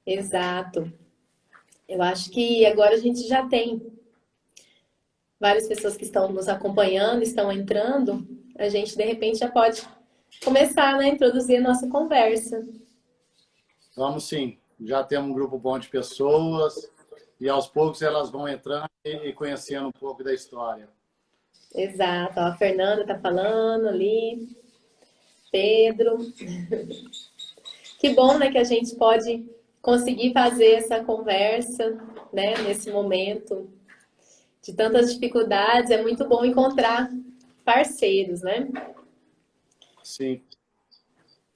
Exato. Eu acho que agora a gente já tem várias pessoas que estão nos acompanhando, estão entrando. A gente, de repente, já pode começar, né, a introduzir a nossa conversa. Vamos sim, já temos um grupo bom de pessoas e aos poucos elas vão entrando e conhecendo um pouco da história. Exato. Ó, a Fernanda está falando ali, Pedro. Que bom, né, que a gente pode conseguir fazer essa conversa, né, nesse momento de tantas dificuldades. É muito bom encontrar parceiros, né? Sim,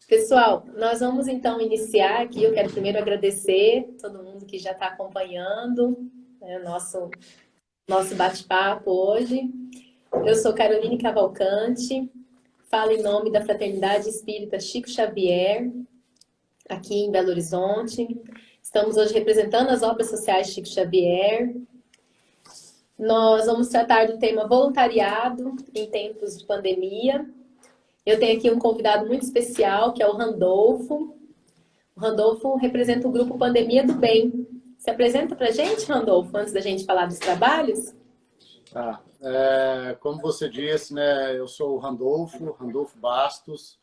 Pessoal, nós vamos então iniciar aqui. Eu quero primeiro agradecer todo mundo que já está acompanhando, né, nosso bate-papo hoje. Eu sou Caroline Cavalcante, falo em nome da Fraternidade Espírita Chico Xavier, aqui em Belo Horizonte. Estamos hoje representando as obras sociais Chico Xavier. Nós vamos tratar do tema voluntariado em tempos de pandemia. Eu tenho aqui um convidado muito especial, que é o Randolfo. O Randolfo representa o grupo Pandemia do Bem. Se apresenta para a gente, Randolfo, antes da gente falar dos trabalhos? tá. Como você disse, né, eu sou o Randolfo Bastos.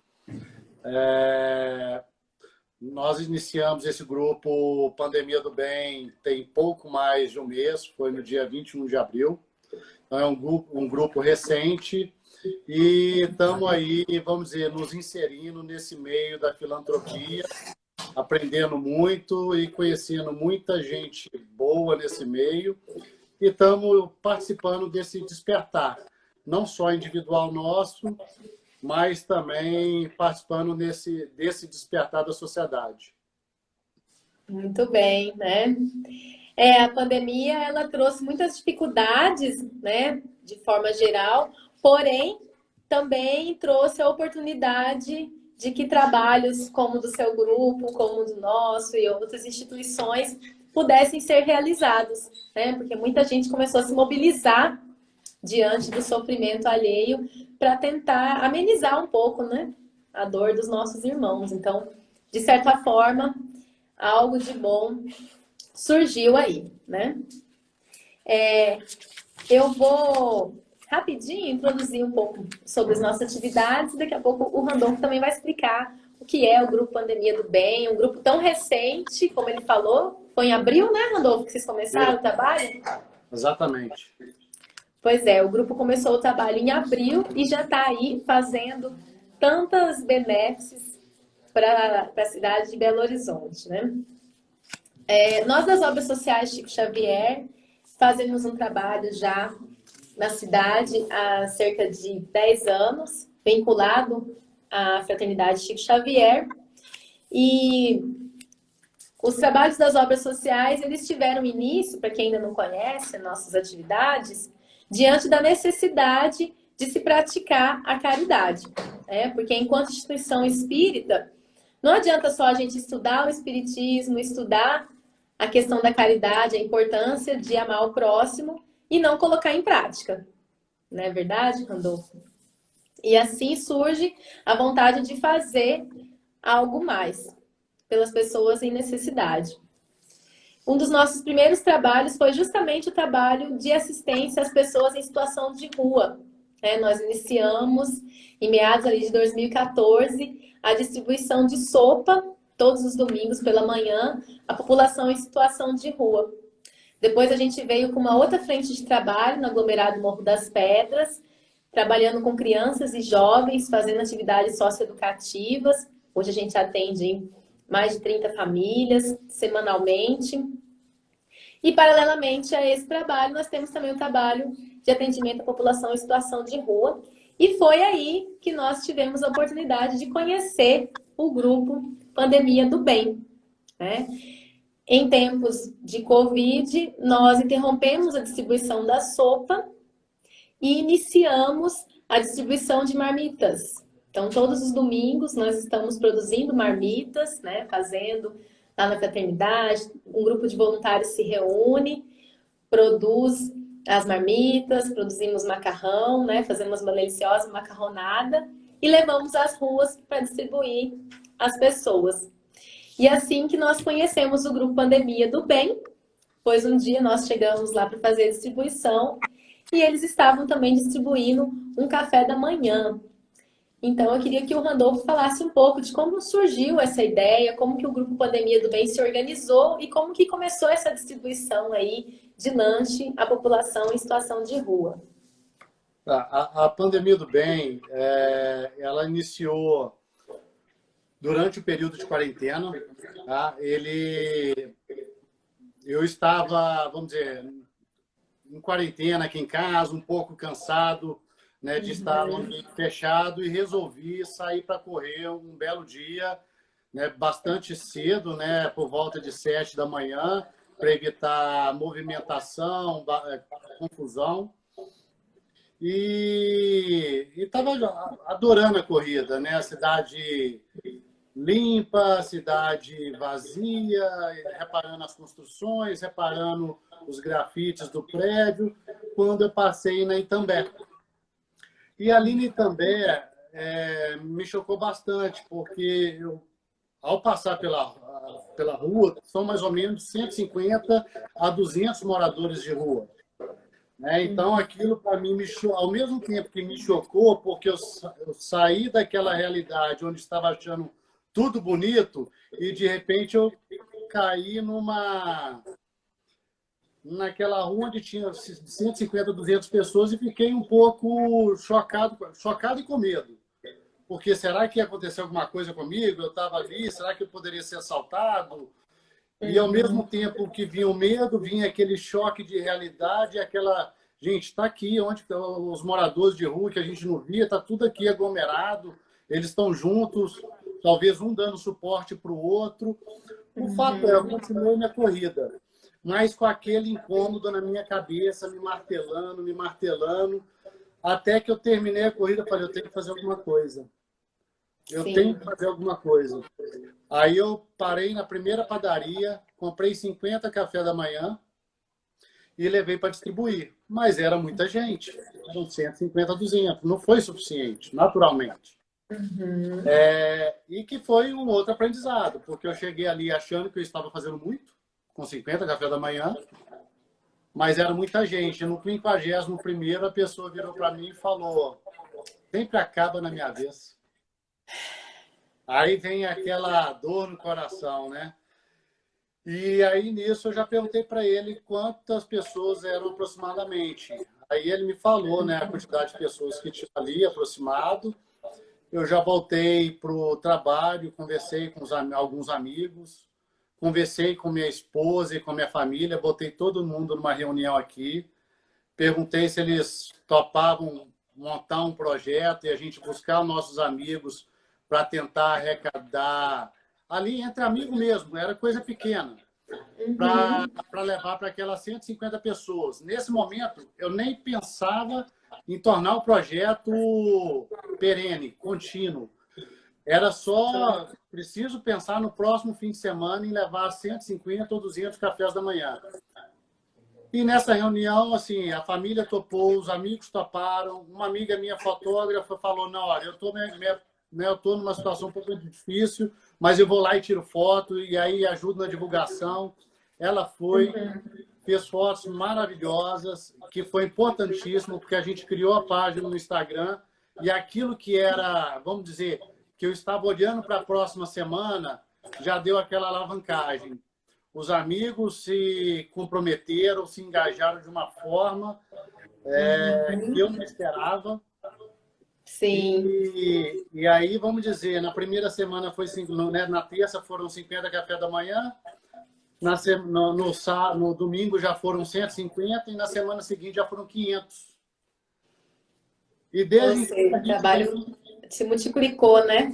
Nós iniciamos esse grupo Pandemia do Bem tem pouco mais de um mês, foi no dia 21 de abril. Então, é um grupo recente e estamos aí, vamos dizer, nos inserindo nesse meio da filantropia, aprendendo muito e conhecendo muita gente boa nesse meio e estamos participando desse despertar, não só individual nosso, mas também participando desse despertar da sociedade. Muito bem, né? A pandemia, ela trouxe muitas dificuldades, né, de forma geral, porém, também trouxe a oportunidade de que trabalhos como o do seu grupo, como o do nosso e outras instituições pudessem ser realizados, né? Porque muita gente começou a se mobilizar diante do sofrimento alheio para tentar amenizar um pouco, né, a dor dos nossos irmãos. Então, de certa forma, algo de bom surgiu aí, né? Eu vou rapidinho introduzir um pouco sobre as nossas atividades. Daqui a pouco o Randolfo também vai explicar o que é o Grupo Pandemia do Bem, um grupo tão recente, como ele falou. Foi em abril, né, Randolfo, que vocês começaram o trabalho? Exatamente. Pois é, o grupo começou o trabalho em abril e já está aí fazendo tantas benesses para a cidade de Belo Horizonte, né? Nós das Obras Sociais Chico Xavier fazemos um trabalho já na cidade há cerca de 10 anos, vinculado à Fraternidade Chico Xavier. E os trabalhos das obras sociais, eles tiveram início, para quem ainda não conhece nossas atividades, diante da necessidade de se praticar a caridade. Porque enquanto instituição espírita, não adianta só a gente estudar o espiritismo, estudar a questão da caridade, a importância de amar o próximo e não colocar em prática. Não é verdade, Randolfo? E assim surge a vontade de fazer algo mais pelas pessoas em necessidade. Um dos nossos primeiros trabalhos foi justamente o trabalho de assistência às pessoas em situação de rua. Nós iniciamos, em meados ali de 2014, a distribuição de sopa, todos os domingos pela manhã, à população em situação de rua. Depois a gente veio com uma outra frente de trabalho no aglomerado Morro das Pedras, trabalhando com crianças e jovens, fazendo atividades socioeducativas. Hoje a gente atende mais de 30 famílias semanalmente. E, paralelamente a esse trabalho, nós temos também o trabalho de atendimento à população em situação de rua. E foi aí que nós tivemos a oportunidade de conhecer o grupo Pandemia do Bem, né? Em tempos de Covid, nós interrompemos a distribuição da sopa e iniciamos a distribuição de marmitas. Então, todos os domingos nós estamos produzindo marmitas, né, fazendo lá na fraternidade, um grupo de voluntários se reúne, produz as marmitas, produzimos macarrão, né, fazemos uma deliciosa macarronada e levamos às ruas para distribuir às pessoas. E assim que nós conhecemos o Grupo Pandemia do Bem, pois um dia nós chegamos lá para fazer a distribuição e eles estavam também distribuindo um café da manhã. Então, eu queria que o Randolfo falasse um pouco de como surgiu essa ideia, como que o Grupo Pandemia do Bem se organizou e como que começou essa distribuição aí de lanche à população em situação de rua. A pandemia do bem, ela iniciou durante o período de quarentena. Tá? Eu estava, vamos dizer, em quarentena aqui em casa, um pouco cansado, né, de estar no ambiente fechado e resolvi sair para correr um belo dia, né, bastante cedo, né, por volta de 7 da manhã, para evitar movimentação, confusão. E estava adorando a corrida, né? A cidade limpa, a cidade vazia, reparando as construções, reparando os grafites do prédio, quando eu passei na Itambé. E ali na Itambé me chocou bastante, porque ao passar pela rua, são mais ou menos 150 a 200 moradores de rua. Né? Então, aquilo para mim, ao mesmo tempo que me chocou, porque eu saí daquela realidade onde estava achando tudo bonito e, de repente, eu caí naquela rua onde tinha 150, 200 pessoas e fiquei um pouco chocado e com medo. Porque será que ia acontecer alguma coisa comigo? Eu estava ali, será que eu poderia ser assaltado? E, ao mesmo tempo que vinha o medo, vinha aquele choque de realidade, aquela... Gente, está aqui, onde estão os moradores de rua que a gente não via, está tudo aqui aglomerado, eles estão juntos, talvez um dando suporte para o outro. O fato é, eu continuei minha corrida, mas com aquele incômodo na minha cabeça, me martelando, até que eu terminei a corrida, eu falei, eu tenho que fazer alguma coisa. Tenho que fazer alguma coisa. Aí eu parei na primeira padaria, comprei 50 café da manhã e levei para distribuir. Mas era muita gente, eram 150, 200. Não foi suficiente, naturalmente. E que foi um outro aprendizado, porque eu cheguei ali achando que eu estava fazendo muito, com 50 café da manhã, mas era muita gente. No 51º, a pessoa virou para mim e falou, sempre acaba na minha vez. Aí vem aquela dor no coração, né? E aí, nisso, eu já perguntei para ele quantas pessoas eram aproximadamente. Aí ele me falou, né, a quantidade de pessoas que tinha ali aproximado. Eu já voltei para o trabalho, conversei com alguns amigos, conversei com minha esposa e com minha família, botei todo mundo numa reunião aqui, perguntei se eles topavam montar um projeto e a gente buscar nossos amigos para tentar arrecadar, ali entre amigos mesmo, era coisa pequena, para levar para aquelas 150 pessoas. Nesse momento, eu nem pensava em tornar o projeto perene, contínuo. Era só preciso pensar no próximo fim de semana em levar 150 ou 200 cafés da manhã. E nessa reunião, assim, a família topou, os amigos toparam. Uma amiga minha, fotógrafa, falou, não, olha, eu estou numa situação um pouco difícil, mas eu vou lá e tiro foto, e aí ajudo na divulgação. Ela foi, fez fotos maravilhosas, que foi importantíssimo, porque a gente criou a página no Instagram, e aquilo que era, vamos dizer, que eu estava olhando para a próxima semana, já deu aquela alavancagem. Os amigos se comprometeram, se engajaram de uma forma que eu não esperava. Sim. E aí, vamos dizer, na primeira semana foi na terça foram 50 café da manhã, no domingo já foram 150 e na semana seguinte já foram 500. E desde o trabalho se multiplicou, né?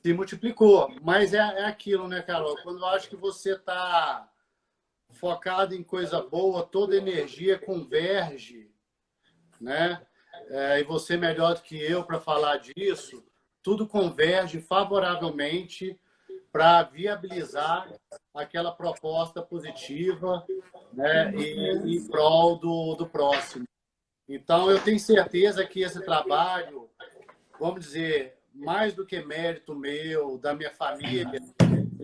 Se multiplicou. Mas é aquilo, né, Carol? Quando eu acho que você está focado em coisa boa, toda energia converge, né? E você melhor do que eu para falar disso, tudo converge favoravelmente para viabilizar aquela proposta positiva, né? E em prol do próximo. Então, eu tenho certeza que esse trabalho, vamos dizer, mais do que mérito meu, da minha família,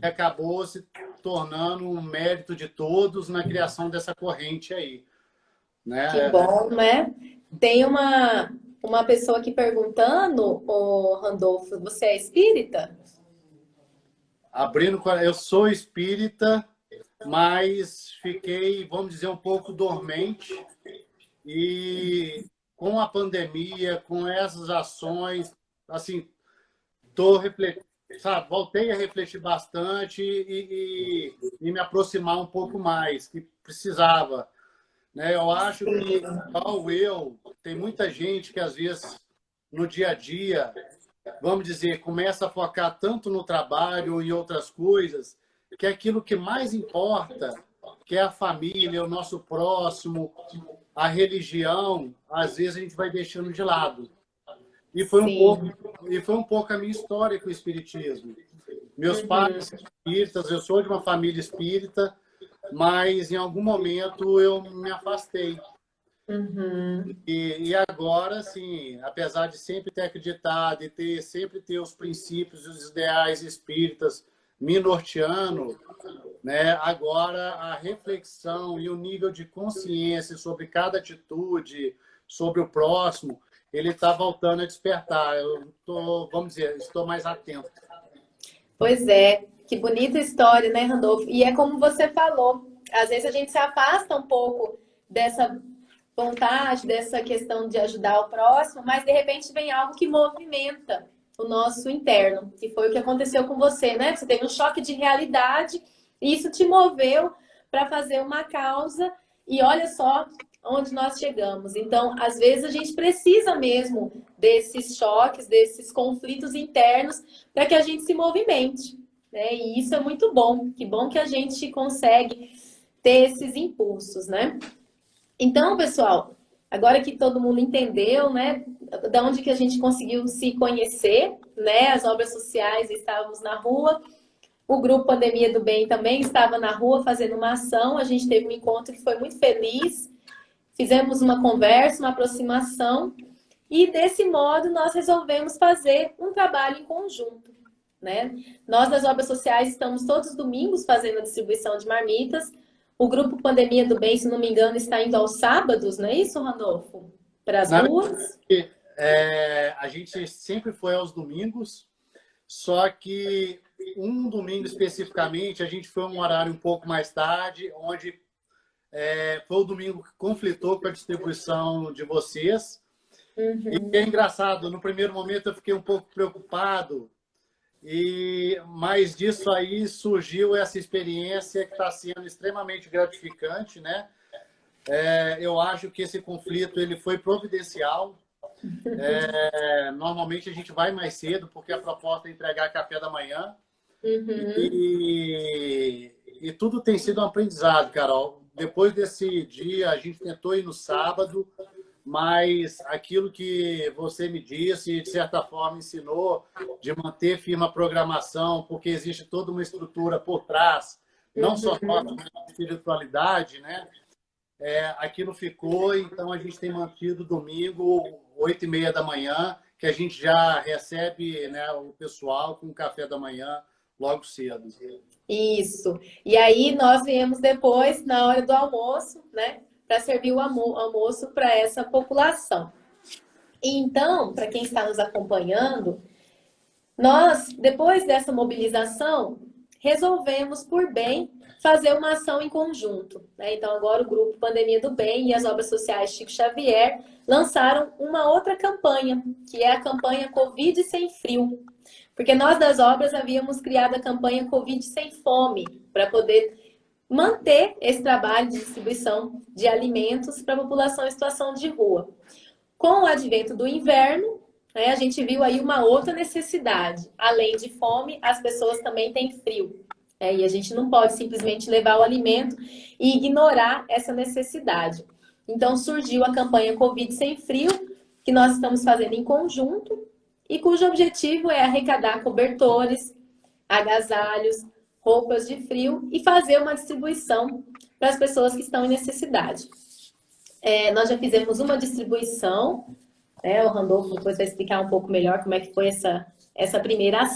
acabou se tornando um mérito de todos na criação dessa corrente aí, Que né? bom, né? Tem uma pessoa aqui perguntando, ô Randolfo, você é espírita? Eu sou espírita, mas fiquei, vamos dizer, um pouco dormente e com a pandemia, com essas ações, assim, tô refletindo, sabe, voltei a refletir bastante e me aproximar um pouco mais, que precisava, né? Eu acho que, igual eu, tem muita gente que às vezes no dia a dia, vamos dizer, começa a focar tanto no trabalho ou em outras coisas, que é aquilo que mais importa, que é a família, o nosso próximo, a religião, às vezes a gente vai deixando de lado. E foi um pouco, Sim. e foi um pouco a minha história com o espiritismo. Meus pais Uhum. são espíritas, eu sou de uma família espírita, mas em algum momento eu me afastei. Uhum. E agora, assim, apesar de sempre ter acreditado e sempre ter os princípios e os ideais espíritas me norteando, né? Agora a reflexão e o nível de consciência sobre cada atitude, sobre o próximo, ele está voltando a despertar. Eu tô, vamos dizer, estou mais atento. Pois é, que bonita história, né, Randolfo? E é como você falou, às vezes a gente se afasta um pouco dessa vontade, dessa questão de ajudar o próximo, mas de repente vem algo que movimenta o nosso interno, que foi o que aconteceu com você, né? Você teve um choque de realidade e isso te moveu para fazer uma causa e olha só onde nós chegamos. Então, às vezes a gente precisa mesmo desses choques, desses conflitos internos para que a gente se movimente, né? E isso é muito bom. Que bom que a gente consegue ter esses impulsos, né? Então, pessoal, agora que todo mundo entendeu, né, da onde que a gente conseguiu se conhecer, né, as obras sociais, estávamos na rua, o grupo Pandemia do Bem também estava na rua fazendo uma ação, a gente teve um encontro que foi muito feliz, fizemos uma conversa, uma aproximação, e desse modo nós resolvemos fazer um trabalho em conjunto, né? Nós das obras sociais estamos todos os domingos fazendo a distribuição de marmitas. O grupo Pandemia do Bem, se não me engano, está indo aos sábados, não é isso, Randolfo? Para as Na ruas? verdade, a gente sempre foi aos domingos, só que um domingo especificamente, a gente foi um horário um pouco mais tarde, onde foi o domingo que conflitou com a distribuição de vocês. E é engraçado, no primeiro momento eu fiquei um pouco preocupado, mas disso aí surgiu essa experiência que está sendo extremamente gratificante, né? Eu acho que esse conflito ele foi providencial. Normalmente a gente vai mais cedo, porque a proposta é entregar café da manhã. Uhum. E tudo tem sido um aprendizado, Carol. Depois desse dia, a gente tentou ir no sábado, mas aquilo que você me disse, de certa forma, ensinou de manter firme a programação, porque existe toda uma estrutura por trás, não só a espiritualidade, né? Aquilo ficou, então a gente tem mantido domingo, 8h30 da manhã, que a gente já recebe, né, o pessoal com o café da manhã logo cedo. Isso. E aí nós viemos depois, na hora do almoço, né? Para servir o almoço para essa população. Então, para quem está nos acompanhando, nós, depois dessa mobilização, resolvemos por bem fazer uma ação em conjunto, né? Então, agora o grupo Pandemia do Bem e as obras sociais Chico Xavier lançaram uma outra campanha, que é a campanha Covid Sem Frio. Porque nós das obras havíamos criado a campanha Covid Sem Fome, para poder manter esse trabalho de distribuição de alimentos para a população em situação de rua. Com o advento do inverno, né, a gente viu aí uma outra necessidade. Além de fome, as pessoas também têm frio. E a gente não pode simplesmente levar o alimento e ignorar essa necessidade. Então surgiu a campanha Covid Sem Frio, que nós estamos fazendo em conjunto, e cujo objetivo é arrecadar cobertores, agasalhos, roupas de frio e fazer uma distribuição para as pessoas que estão em necessidade. Nós já fizemos uma distribuição, né? O Randolfo depois vai explicar um pouco melhor como é que foi essa primeira ação.